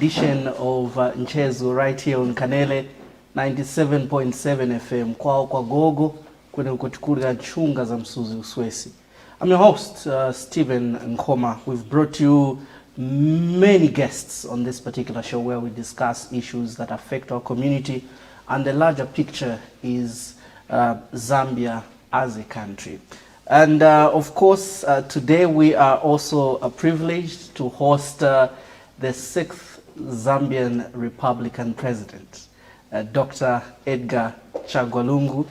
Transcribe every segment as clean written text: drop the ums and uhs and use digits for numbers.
edition of Mchezo right here on Kanele 97.7 FM kwao kwa gogo kwenye kutukulia chunga za Msuzi Uswesi. I'm your host Stephen Nkoma. We've brought you many guests on this particular show where we discuss issues that affect our community, and the larger picture is Zambia as a country. And of course, today we are also privileged to host the 6th Zambian Republican President, Dr. Edgar Chagwa Lungu.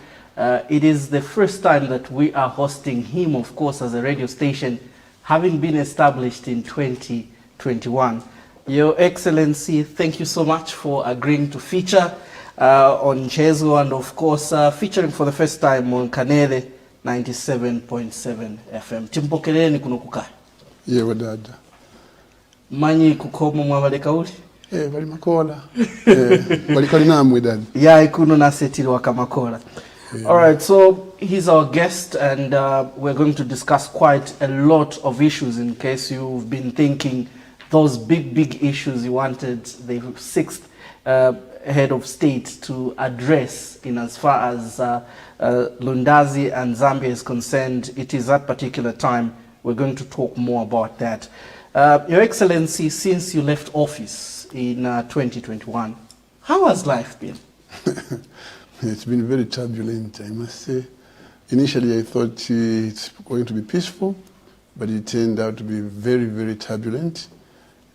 It is the first time that we are hosting him, of course, as a radio station, having been established in 2021. Your Excellency, thank you so much for agreeing to feature on Mchezo, and of course featuring for the first time on Kanele 97.7 FM. Timpokeleni kuno kukaa. Yewe dada. Manyi kukomo mwabale kauli? Bali makola. Bali kali namwe dada. Ya ikuno na setiri wakamakola. All right, so he's our guest, and we're going to discuss quite a lot of issues, in case you've been thinking those big issues you wanted the 6th head of state to address in as far as Lundazi and Zambia is concerned. It is that particular time we're going to talk more about that. Your Excellency, since you left office in 2021, how has life been? It's been very turbulent, I must say. Initially I thought it's going to be peaceful, but it turned out to be very turbulent.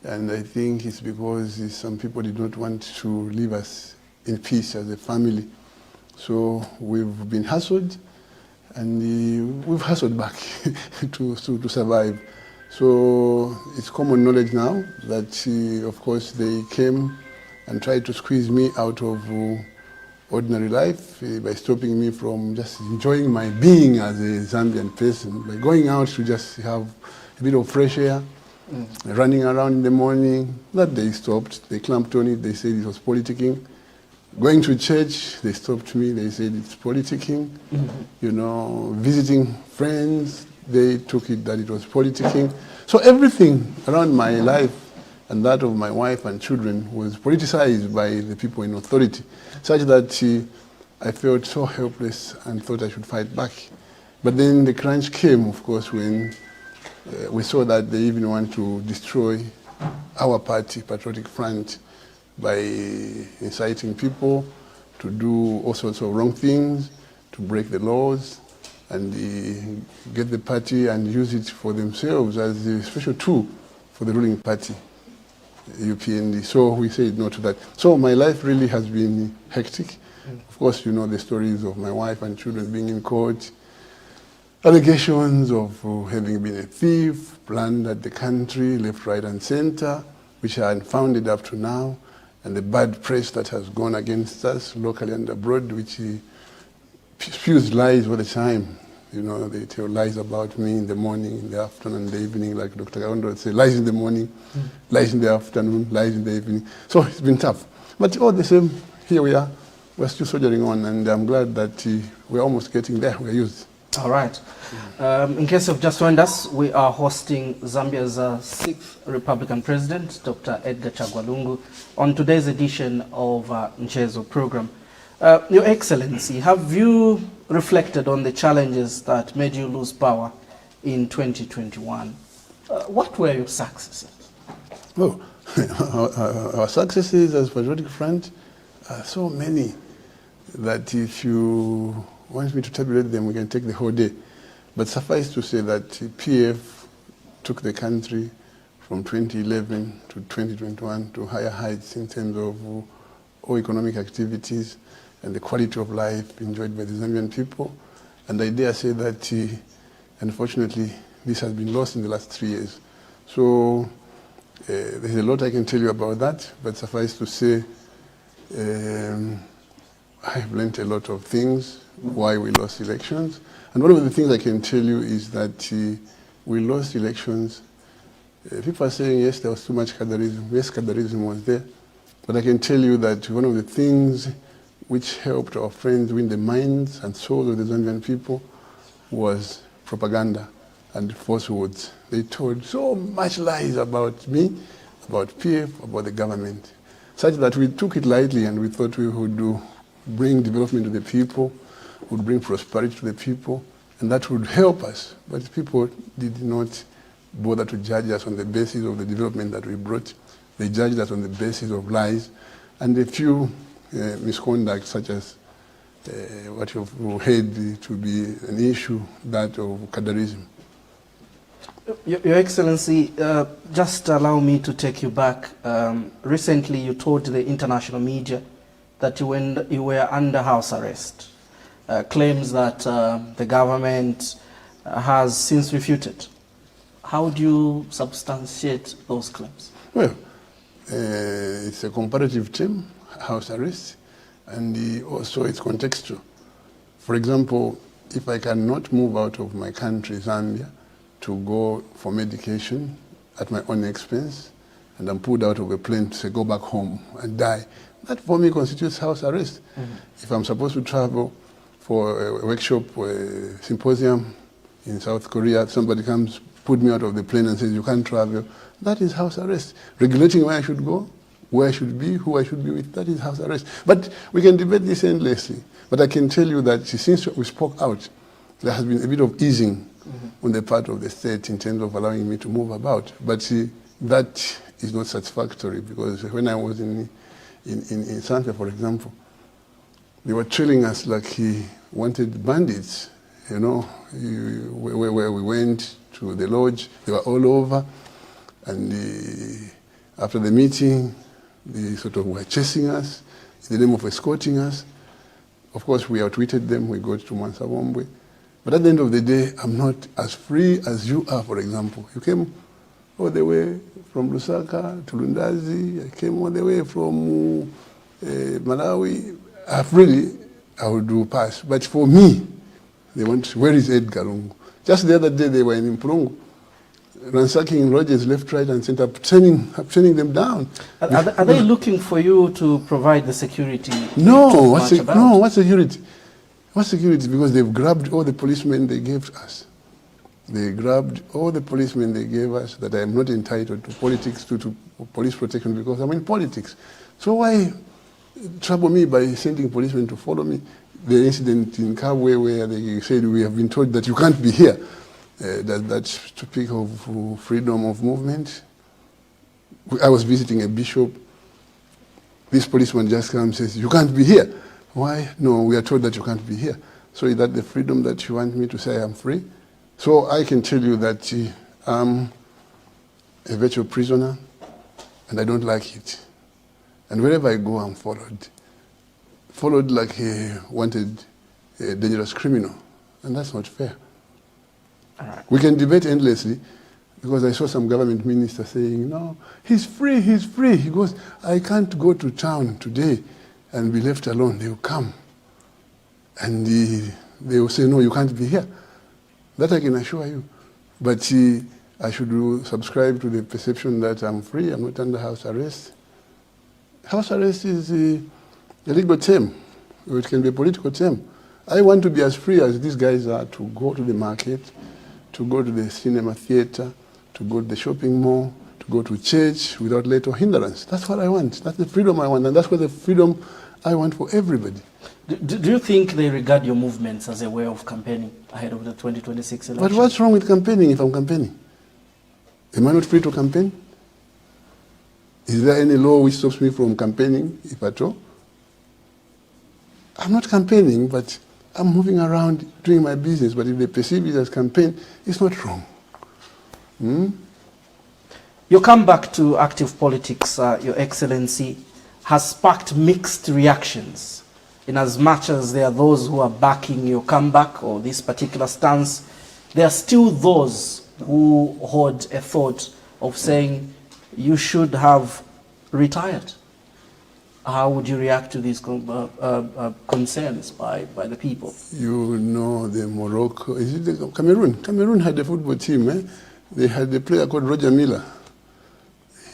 And I think it's because some people did not want to leave us in peace as a family. So we've been hustled, and we've hustled back to survive. So it's common knowledge now that, of course, they came and tried to squeeze me out of ordinary life by stopping me from just enjoying my being as a Zambian person, by going out to just have a bit of fresh air. Running around in the morning. That they stopped. They clamped on it. They said it was politicking. Going to church, they stopped me. They said it's politicking. You know, visiting friends, they took it that it was politicking. So everything around my life and that of my wife and children was politicized by the people in authority, such that I felt so helpless and thought I should fight back. But then the crunch came, of course, when we saw that they even want to destroy our party, Patriotic Front, by inciting people to do all sorts of wrong things, to break the laws, and get the party and use it for themselves as a special tool for the ruling party, UPND. So we said no to that. So my life really has been hectic. Of course, you know the stories of my wife and children being in court, allegations of having been a thief, plundered the country, left, right, and center, which are unfounded up to now, and the bad press that has gone against us locally and abroad, which spews lies all the time. You know, they tell lies about me in the morning, in the afternoon, in the evening, like Dr. Garondo would say, lies in the morning, lies in the afternoon, lies in the evening. So it's been tough. But all the same, here we are. We're still soldiering on, and I'm glad that we're almost getting there. We're used. All right. In case you've just joined us, we are hosting Zambia's 6th Republican President, Dr. Edgar Chagwa Lungu, on today's edition of Mchezo program. Your Excellency, have you reflected on the challenges that made you lose power in 2021? What were your successes? Oh, our successes as Patriotic Front are so many that if you want me to tabulate them, we can take the whole day. But suffice to say that PF took the country from 2011 to 2021 to higher heights in terms of all economic activities and the quality of life enjoyed by the Zambian people. And I dare say that, unfortunately, this has been lost in the last 3 years. So there's a lot I can tell you about that, but suffice to say, I've learned a lot of things, why we lost elections. And one of the things I can tell you is that we lost elections. People are saying, yes, there was too much Kadarism. Yes, Kadarism was there. But I can tell you that one of the things which helped our friends win the minds and souls of the Zambian people was propaganda and falsehoods. They told so much lies about me about PF, about the government, such that we took it lightly and we thought we would bring development to the people, would bring prosperity to the people, and that would help us. But people did not bother to judge us on the basis of the development that we brought. They judged us on the basis of lies and a few misconduct, such as what you've heard to be an issue, that of cadarism. Your Excellency, just allow me to take you back. Recently, you told the international media that you were under house arrest. Claims that the government has since refuted. How do you substantiate those claims? Well, it's a comparative term, house arrest, and also it's contextual. For example, if I cannot move out of my country, Zambia, to go for medication at my own expense, and I'm pulled out of a plane to say, go back home and die, that for me constitutes house arrest. Mm-hmm. If I'm supposed to travel for a workshop or a symposium in South Korea, somebody comes, put me out of the plane and says, you can't travel, that is house arrest. Regulating where I should go, where I should be, who I should be with, that is house arrest. But we can debate this endlessly. But I can tell you that since we spoke out, there has been a bit of easing on the part of the state in terms of allowing me to move about. But that is not satisfactory, because when I was in Zambia, for example, they were trailing us like he wanted bandits, you know, where we went to the lodge, they were all over, and after the meeting, they sort of were chasing us in the name of escorting us. Of course, we outwitted them, we got to Mansawombwe. But at the end of the day, I'm not as free as you are, for example. You came all the way from Lusaka to Lundazi, I came all the way from Malawi. I would do pass. But for me, they want, where is Edgar Lungu? Just the other day, they were in Mpulungu, ransacking lodges left, right, and center, turning them down. Are they looking for you to provide the security? No, what security? What security? Because they've grabbed all the policemen they gave us. They grabbed all the policemen they gave us, that I am not entitled to politics, to police protection, because I'm in politics. So why trouble me by sending policemen to follow me? The incident in Chagwa where they said, we have been told that you can't be here. That's to speak of freedom of movement. I was visiting a bishop. This policeman just comes and says, you can't be here. Why? No, we are told that you can't be here. So is that the freedom that you want me to say I'm free? So I can tell you that I'm a virtual prisoner, and I don't like it. And wherever I go, I'm followed. Followed like a wanted, a dangerous criminal. And that's not fair. All right. We can debate endlessly, because I saw some government minister saying, no, he's free, he's free. He goes, I can't go to town today and be left alone. They will come. And they will say, no, you can't be here. That I can assure you. But I should subscribe to the perception that I'm free, I'm not under house arrest. House arrest is a legal term, or it can be a political term. I want to be as free as these guys are to go to the market, to go to the cinema theater, to go to the shopping mall, to go to church without let or hindrance. That's what I want. That's the freedom I want, and that's what the freedom I want for everybody. Do you think they regard your movements as a way of campaigning ahead of the 2026 election? But what's wrong with campaigning if I'm campaigning? Am I not free to campaign? Is there any law which stops me from campaigning, if at all? I'm not campaigning, but I'm moving around doing my business. But if they perceive it as campaign, it's not wrong. Your comeback to active politics, Your Excellency, has sparked mixed reactions. In as much as there are those who are backing your comeback or this particular stance, there are still those who hold a thought of saying you should have retired. How would you react to these concerns by the people? You know, the Morocco, is it the Cameroon? Cameroon had a football team. They had a player called Roger Miller.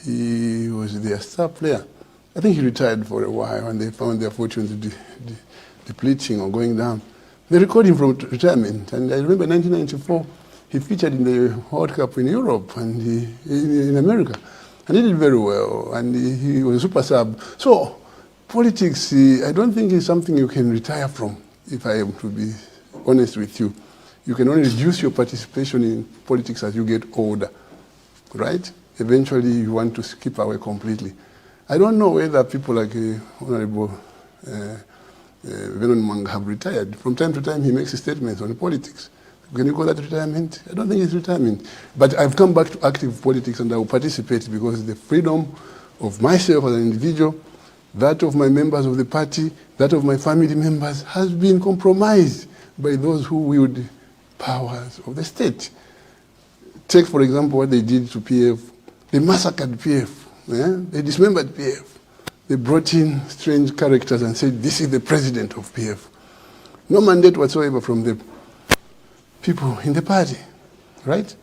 He was their star player. I think he retired for a while, and they found their fortunes depleting or going down. They recorded him from retirement, and I remember 1994, he featured in the World Cup in Europe and in America. And he did very well, and he was a super sub. So politics, I don't think is something you can retire from, if I am to be honest with you. You can only reduce your participation in politics as you get older, right? Eventually you want to skip away completely. I don't know whether people like Honorable Venon Mwanga have retired. From time to time he makes statements on politics. Can you call that retirement? I don't think it's retirement. But I've come back to active politics and I will participate because the freedom of myself as an individual, that of my members of the party, that of my family members has been compromised by those who wield powers of the state. Take, for example, what they did to PF. They massacred PF. They dismembered PF. They brought in strange characters and said, this is the president of PF. No mandate whatsoever from the people in the party, right?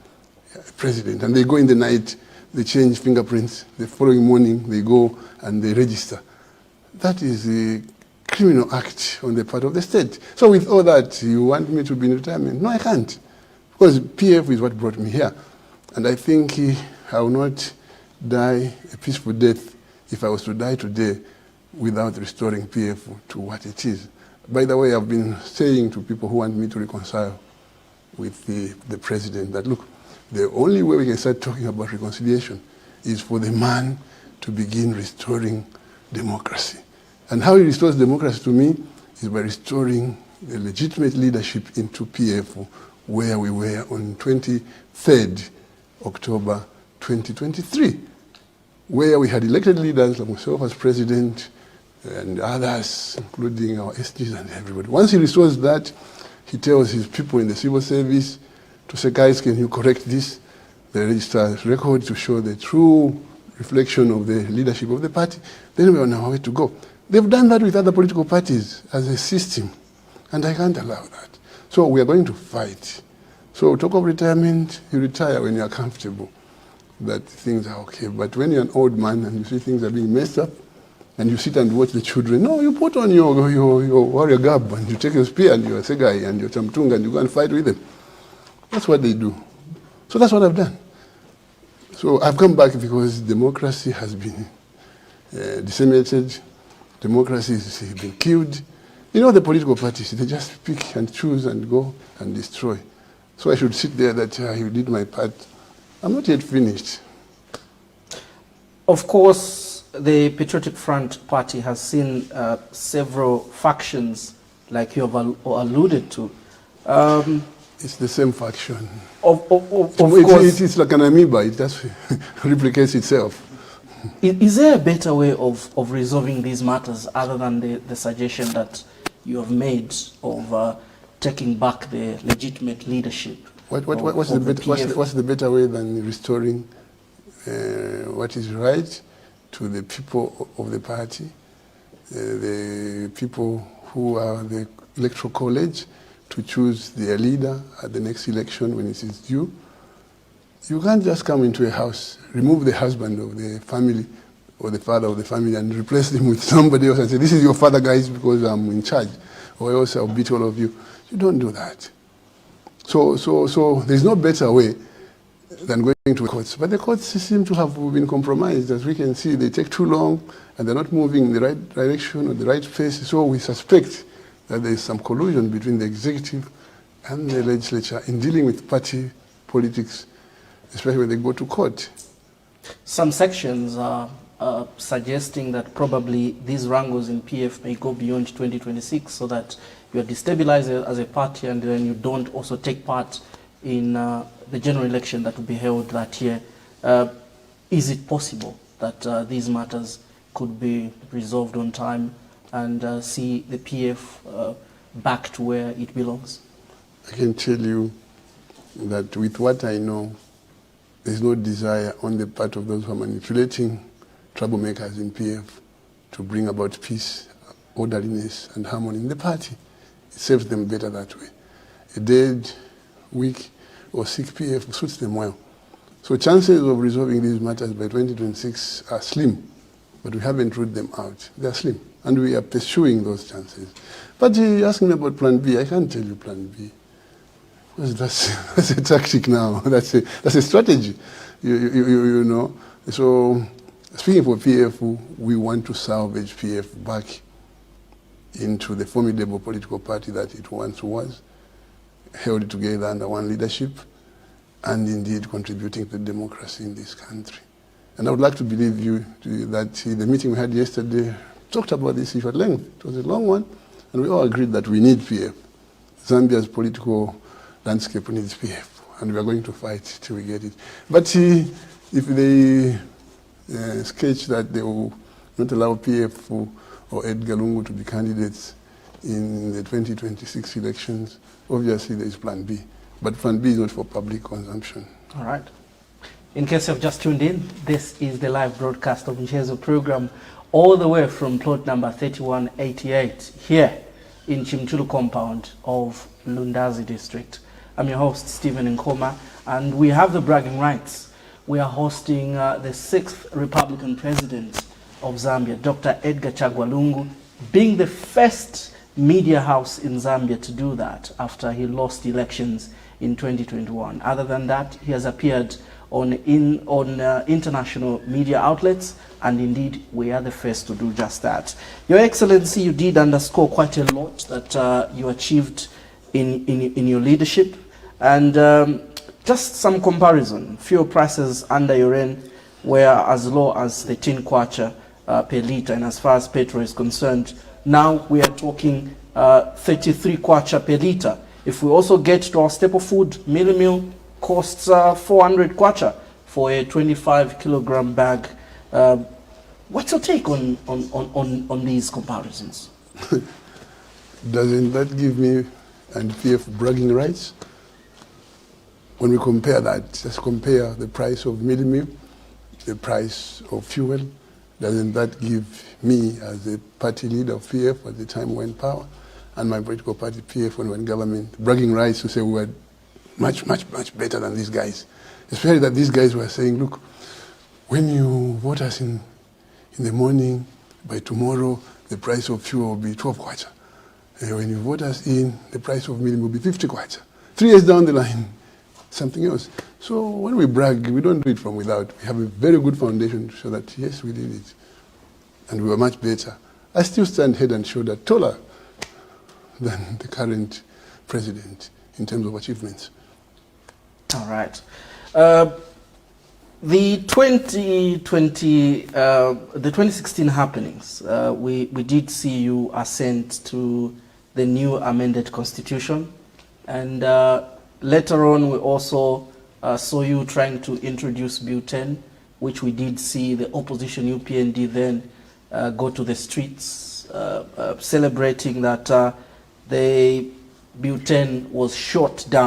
President. And they go in the night, they change fingerprints. The following morning, they go and they register. That is a criminal act on the part of the state. So with all that, you want me to be in retirement? No, I can't. Because PF is what brought me here. And I think I will not die a peaceful death if I was to die today without restoring PF to what it is. By the way, I've been saying to people who want me to reconcile with the president that, look, the only way we can start talking about reconciliation is for the man to begin restoring democracy. And how he restores democracy to me is by restoring the legitimate leadership into PF where we were on 23rd October 2023, where we had elected leaders like myself as president and others, including our SGs and everybody. Once he restores that, he tells his people in the civil service to say, guys, can you correct this? They register record to show the true reflection of the leadership of the party. Then we're on our way to go. They've done that with other political parties as a system, and I can't allow that. So we are going to fight. So talk of retirement, you retire when you are comfortable, that things are okay. But when you're an old man and you see things are being messed up, and you sit and watch the children, no, you put on your warrior garb and you take your spear and your segai and your chamtunga and you go and fight with them. That's what they do. So that's what I've done. So I've come back because democracy has been disseminated. Democracy has been killed. You know, the political parties, they just pick and choose and go and destroy. So I should sit there that you did my part. I'm not yet finished. Of course, the Patriotic Front Party has seen several factions, like you have alluded to. It's the same faction. Of course. It's like an amoeba. It just replicates itself. Is there a better way of resolving these matters other than the suggestion that you have made of taking back the legitimate leadership? What's the better way than restoring what is right to the people of the party, the people who are the electoral college, to choose their leader at the next election when it is due? You can't just come into a house, remove the husband of the family or the father of the family and replace them with somebody else and say, this is your father, guys, because I'm in charge, or else I'll beat all of you. You don't do that. So there's no better way than going to the courts. But the courts seem to have been compromised. As we can see, they take too long and they're not moving in the right direction or the right pace. So we suspect that there is some collusion between the executive and the legislature in dealing with party politics, especially when they go to court. Some sections are suggesting that probably these wrangles in PF may go beyond 2026 so that you are destabilized as a party and then you don't also take part in the general election that will be held that year. Is it possible that these matters could be resolved on time and see the PF back to where it belongs? I can tell you that with what I know, there's no desire on the part of those who are manipulating troublemakers in PF to bring about peace, orderliness, and harmony in the party. It serves them better that way. A dead, weak, or sick PF suits them well. So chances of resolving these matters by 2026 are slim, but we haven't ruled them out. They are slim, and we are pursuing those chances. But you're asking me about Plan B. I can't tell you Plan B. Because that's a tactic now. That's a strategy. You know. So, speaking for PF, we want to salvage PF back into the formidable political party that it once was, held together under one leadership, and indeed contributing to democracy in this country. And I would like to believe you that the meeting we had yesterday talked about this issue at length. It was a long one, and we all agreed that we need PF. Zambia's political landscape needs PF, and we are going to fight till we get it. But if they sketch that they will not allow PF or Edgar Lungu to be candidates in the 2026 elections, obviously there is Plan B. But Plan B is not for public consumption. All right. In case you've just tuned in, this is the live broadcast of Mchezo program all the way from plot number 3188 here in Chimchulu compound of Lundazi district. I'm your host, Stephen Nkoma, and we have the bragging rights. We are hosting the 6th Republican President of Zambia, Dr. Edgar Chagwa Lungu, being the first media house in Zambia to do that after he lost elections in 2021. Other than that, he has appeared on international media outlets, and indeed we are the first to do just that. Your Excellency, you did underscore quite a lot that you achieved in your leadership, and just some comparison. Fuel prices under your reign were as low as 13 kwacha per litre, and as far as petrol is concerned, now we are talking 33 kwacha per litre. If we also get to our staple food, meal costs 400 kwacha for a 25 kilogram bag. What's your take on these comparisons? Doesn't that give me and PF bragging rights? When we compare that, just compare the price of meal, the price of fuel. Doesn't that give me, as a party leader of PF at the time when power, and my political party PF when government, bragging rights to say we were much better than these guys? Especially that these guys were saying, look, when you vote us in the morning, by tomorrow, the price of fuel will be 12 kwacha. When you vote us in, the price of meal will be 50 kwacha. 3 years down the line, something else. So when we brag, we don't do it from without. We have a very good foundation to show that, yes, we did it. And we were much better. I still stand head and shoulder taller than the current president in terms of achievements. All right. The 2016 happenings, we did see you assent to the new amended constitution, and later on we also saw you trying to introduce Bill 10, which we did see the opposition UPND then go to the streets celebrating that the Bill 10 was shot down.